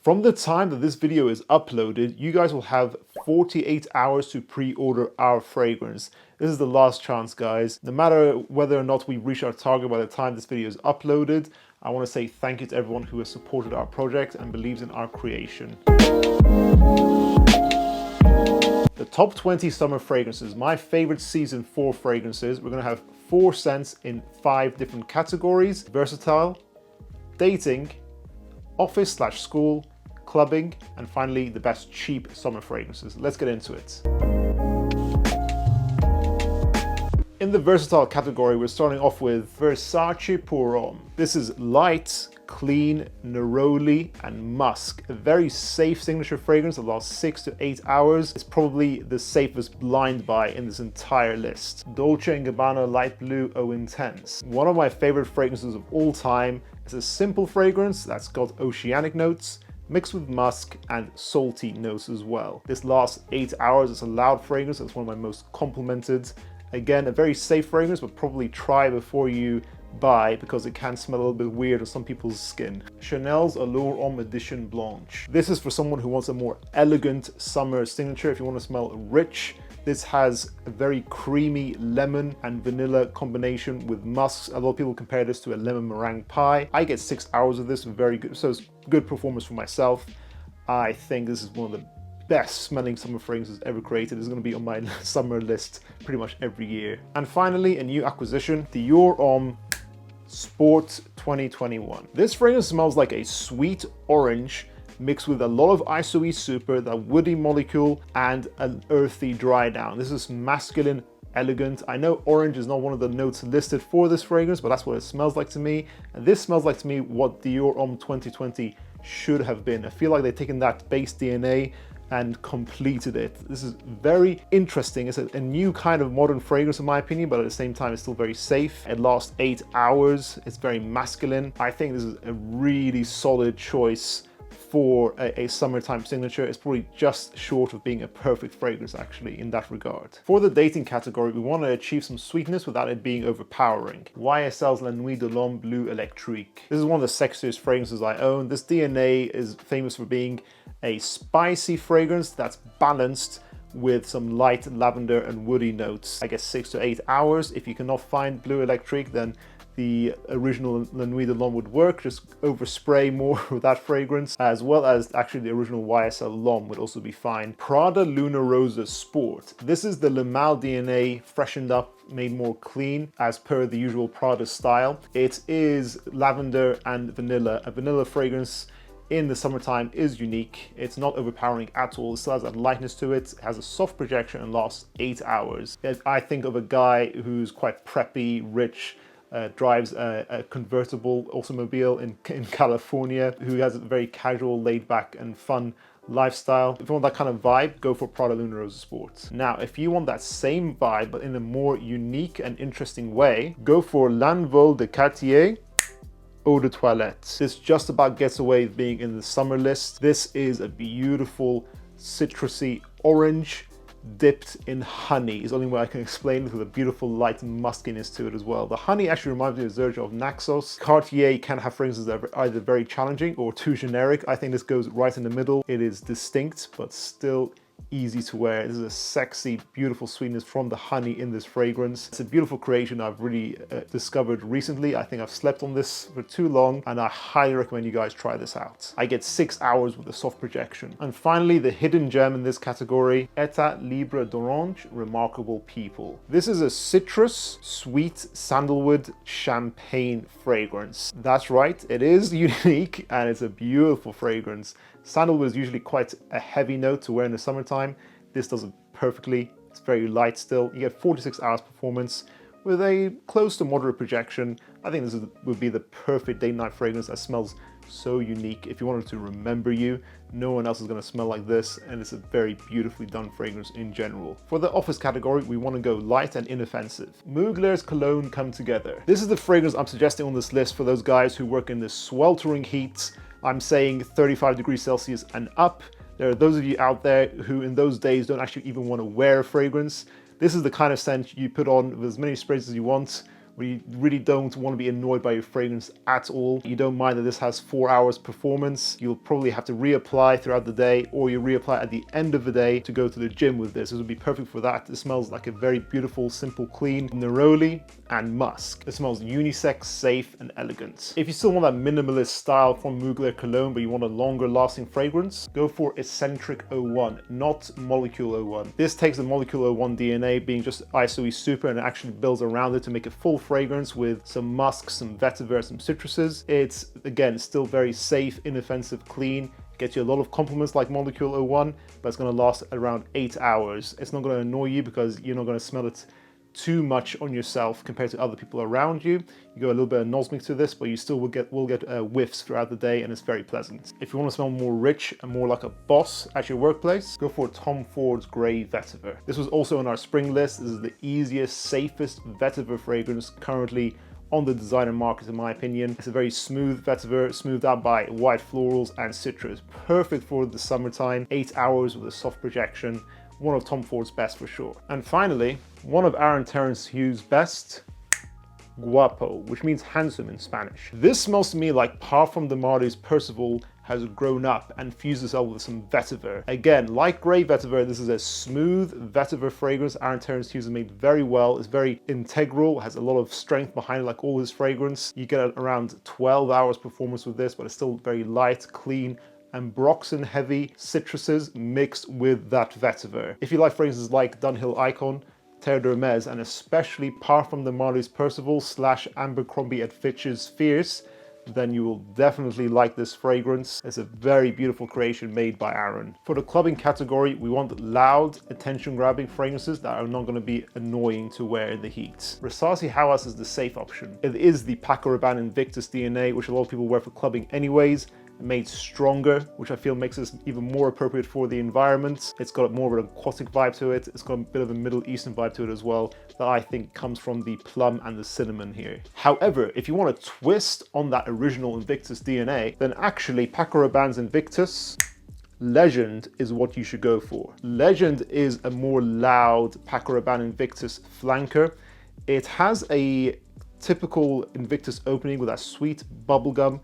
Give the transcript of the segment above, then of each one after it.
From the time that this video is uploaded, you guys will have 48 hours to pre-order our fragrance. This is the last chance, guys. No matter whether or not we reach our target by the time this video is uploaded, I want to say thank you to everyone who has supported our project and believes in our creation. The top 20 summer fragrances, my favorite season 4 fragrances. We're going to have 4 scents in 5 different categories: versatile, dating, office/school, clubbing, and finally the best cheap summer fragrances. Let's get into it. In the versatile category, we're starting off with Versace pour Homme. This is light, clean, neroli, and musk. A very safe signature fragrance that lasts 6 to 8 hours. It's probably the safest blind buy in this entire list. Dolce & Gabbana Light Blue Eau Intense. One of my favorite fragrances of all time. It's a simple fragrance that's got oceanic notes, mixed with musk and salty notes as well. This lasts 8 hours. It's a loud fragrance. It's one of my most complimented. Again, a very safe fragrance, but probably try before you buy because it can smell a little bit weird on some people's skin. Chanel's Allure Homme Edition Blanche. This is for someone who wants a more elegant summer signature. If you want to smell rich, this has a very creamy lemon and vanilla combination with musks. A lot of people compare this to a lemon meringue pie. I get 6 hours of this, very good. So it's good performance for myself. I think this is one of the best smelling summer fragrances ever created. It's going to be on my summer list pretty much every year. And finally, a new acquisition, Dior Homme Sport 2021. This fragrance smells like a sweet orange mixed with a lot of ISOE super, that woody molecule, and an earthy dry down. This is masculine, elegant. I know orange is not one of the notes listed for this fragrance, but that's what it smells like to me. And this smells like to me what Dior Homme 2020 should have been. I feel like they've taken that base DNA and completed it. This is very interesting. It's a new kind of modern fragrance in my opinion, but at the same time it's still very safe. It lasts 8 hours. It's very masculine. I think this is a really solid choice for a summertime signature. It's probably just short of being a perfect fragrance actually in that regard. For the dating category, we want to achieve some sweetness without it being overpowering. YSL's La Nuit de l'Homme Bleu Electrique. This is one of the sexiest fragrances I own. This DNA is famous for being a spicy fragrance that's balanced with some light lavender and woody notes. I guess 6 to 8 hours. If you cannot find Bleu Electrique, then the original La Nuit de l'Homme would work. Just overspray more with that fragrance, as well as actually the original YSL L'Homme would also be fine. Prada Luna Rosa Sport. This is the Le Mal DNA freshened up, made more clean as per the usual Prada style. It is lavender and vanilla. A vanilla fragrance in the summertime is unique. It's not overpowering at all. It still has that lightness to it. It has a soft projection and lasts 8 hours. I think of a guy who's quite preppy, rich, drives a convertible automobile in California, who has a very casual, laid back and fun lifestyle. If you want that kind of vibe, go for Prada Luna Rosa Sport. Now, if you want that same vibe, but in a more unique and interesting way, go for L'Envol de Cartier Eau de Toilette. This just about gets away with being in the summer list. This is a beautiful citrusy orange dipped in honey is the only way I can explain it, with a beautiful light muskiness to it as well. The honey actually reminds me of Sergio of Naxos. Cartier can have fragrances that are either very challenging or too generic. I think this goes right in the middle. It is distinct, but still easy to wear. This is a sexy, beautiful sweetness from the honey in this fragrance. It's a beautiful creation I've really discovered recently. I think I've slept on this for too long, and I highly recommend you guys try this out. I get 6 hours with a soft projection. And finally, the hidden gem in this category, Etat Libre d'Orange Remarkable People. This is a citrus, sweet, sandalwood, champagne fragrance. That's right, it is unique and it's a beautiful fragrance. Sandalwood is usually quite a heavy note to wear in the summertime. This does it perfectly. It's very light still. You get 46 hours performance with a close to moderate projection. I think this would be the perfect date night fragrance that smells so unique. If you wanted to remember you, no one else is going to smell like this, and it's a very beautifully done fragrance in general. For the office category, we want to go light and inoffensive. Mugler's Cologne Come Together. This is the fragrance I'm suggesting on this list for those guys who work in this sweltering heat. I'm saying 35 degrees Celsius and up. There are those of you out there who in those days don't actually even want to wear a fragrance. This is the kind of scent you put on with as many sprays as you want where you really don't want to be annoyed by your fragrance at all. You don't mind that this has 4 hours performance. You'll probably have to reapply throughout the day, or you reapply at the end of the day to go to the gym with this. This would be perfect for that. It smells like a very beautiful, simple, clean neroli and musk. It smells unisex, safe, and elegant. If you still want that minimalist style from Mugler cologne, but you want a longer lasting fragrance, go for Escentric 01, not Molecule 01. This takes the Molecule 01 DNA, being just ISOE super, and actually builds around it to make a full fragrance with some musk, some vetiver, some citruses. It's, again, still very safe, inoffensive, clean. Gets you a lot of compliments like Molecule 01, but it's going to last around 8 hours. It's not going to annoy you because you're not going to smell it too much on yourself compared to other people around you. You go a little bit of nosmic to this, but you still will get whiffs throughout the day, and it's very pleasant. If you want to smell more rich and more like a boss at your workplace, go for Tom Ford's Grey Vetiver. This was also on our spring list. This is the easiest, safest vetiver fragrance currently on the designer market, in my opinion. It's a very smooth vetiver, smoothed out by white florals and citrus. Perfect for the summertime, 8 hours with a soft projection. One of Tom Ford's best for sure. And finally, one of Aaron Terrence Hughes' best, Guapo, which means handsome in Spanish. This smells to me like Parfum de Marly's Percival has grown up and fused itself with some vetiver. Again, like Grey Vetiver, this is a smooth vetiver fragrance Aaron Terrence Hughes has made very well. It's very integral, has a lot of strength behind it, like all his fragrance. You get around 12 hours performance with this, but it's still very light, clean, and Broxen heavy citruses mixed with that vetiver. If you like fragrances like Dunhill Icon, Terre d'Hermès, and especially Parfum de Marly's Percival / Abercrombie & Fitch's Fierce, then you will definitely like this fragrance. It's a very beautiful creation made by Aaron. For the clubbing category, we want loud, attention-grabbing fragrances that are not going to be annoying to wear in the heat. Rasasi Hawas is the safe option. It is the Paco Rabanne Invictus DNA, which a lot of people wear for clubbing anyways, made stronger, which I feel makes this even more appropriate for the environment. It's got more of an aquatic vibe to it. It's got a bit of a Middle Eastern vibe to it as well, that I think comes from the plum and the cinnamon here. However, if you want a twist on that original Invictus DNA, then actually Paco Rabanne's Invictus Legend is what you should go for. Legend is a more loud Paco Rabanne Invictus flanker. It has a typical Invictus opening with that sweet bubblegum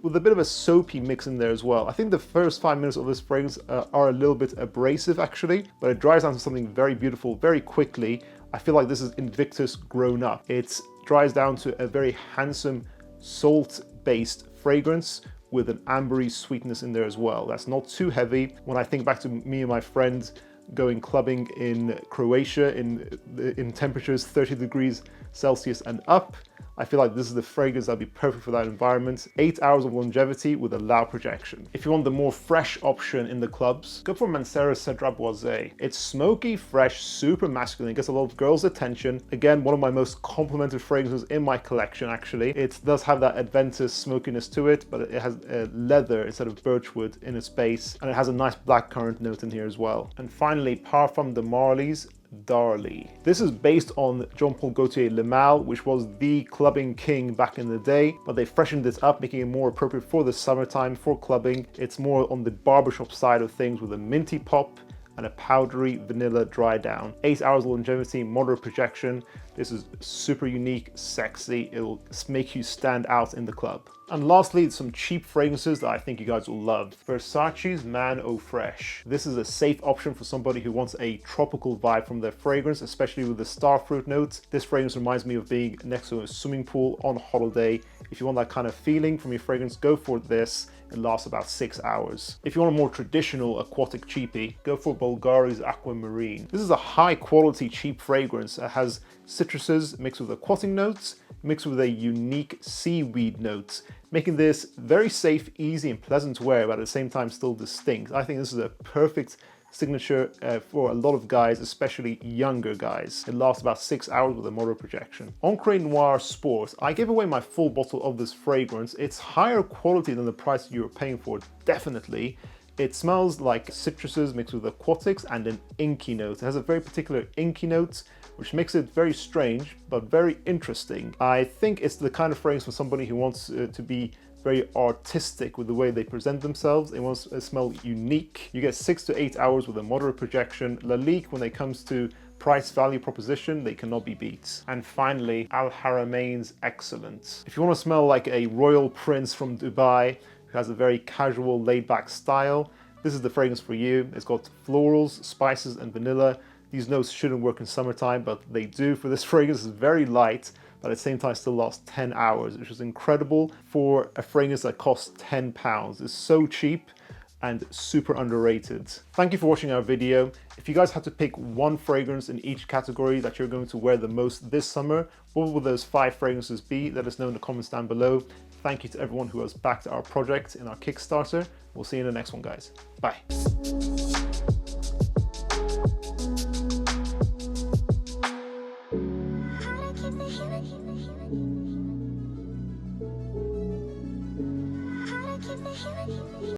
with a bit of a soapy mix in there as well. I think the first 5 minutes of this fragrance are a little bit abrasive actually, but it dries down to something very beautiful very quickly. I feel like this is Invictus grown up. It dries down to a very handsome salt-based fragrance with an ambery sweetness in there as well. That's not too heavy. When I think back to me and my friends going clubbing in Croatia in temperatures 30 degrees Celsius and up, I feel like this is the fragrance that'd be perfect for that environment. 8 hours of longevity with a loud projection. If you want the more fresh option in the clubs, go for Mancera Cedrat Boise. It's smoky, fresh, super masculine, gets a lot of girls' attention. Again, one of my most complimented fragrances in my collection actually. It does have that Adventus smokiness to it, but it has leather instead of birchwood in its base, and it has a nice blackcurrant note in here as well. And finally, Parfum de Marly's Darley. This is based on Jean-Paul Gaultier Le Male, which was the clubbing king back in the day, but they freshened it up, making it more appropriate for the summertime, for clubbing. It's more on the barbershop side of things with a minty pop and a powdery vanilla dry down. 8 hours of longevity, moderate projection. This is super unique, sexy. It'll make you stand out in the club. And lastly, some cheap fragrances that I think you guys will love. Versace's Man Eau Fraiche. This is a safe option for somebody who wants a tropical vibe from their fragrance, especially with the starfruit notes. This fragrance reminds me of being next to a swimming pool on holiday. If you want that kind of feeling from your fragrance, go for this. It lasts about 6 hours. If you want a more traditional aquatic cheapie, go for Bulgari's Aquamarine. This is a high quality cheap fragrance. It has citruses mixed with aquatic notes, mixed with a unique seaweed notes, making this very safe, easy, and pleasant to wear, but at the same time still distinct. I think this is a perfect signature for a lot of guys, especially younger guys. It lasts about 6 hours with a moderate projection. Encre Noir Sport. I gave away my full bottle of this fragrance. It's higher quality than the price you were paying for it, definitely. It smells like citruses mixed with aquatics and an inky note. It has a very particular inky note, which makes it very strange, but very interesting. I think it's the kind of fragrance for somebody who wants to be very artistic with the way they present themselves. They want to smell unique. You get 6 to 8 hours with a moderate projection. Lalique, when it comes to price value proposition, they cannot be beat. And finally, Haramain's Excellent. If you want to smell like a royal prince from Dubai who has a very casual, laid-back style, this is the fragrance for you. It's got florals, spices, and vanilla. These notes shouldn't work in summertime, but they do for this fragrance. It's very light, but at the same time still lasts 10 hours, which is incredible for a fragrance that costs £10. It's so cheap and super underrated. Thank you for watching our video. If you guys had to pick one fragrance in each category that you're going to wear the most this summer, what will those 5 fragrances be? Let us know in the comments down below. Thank you to everyone who has backed our project in our Kickstarter. We'll see you in the next one, guys. Bye.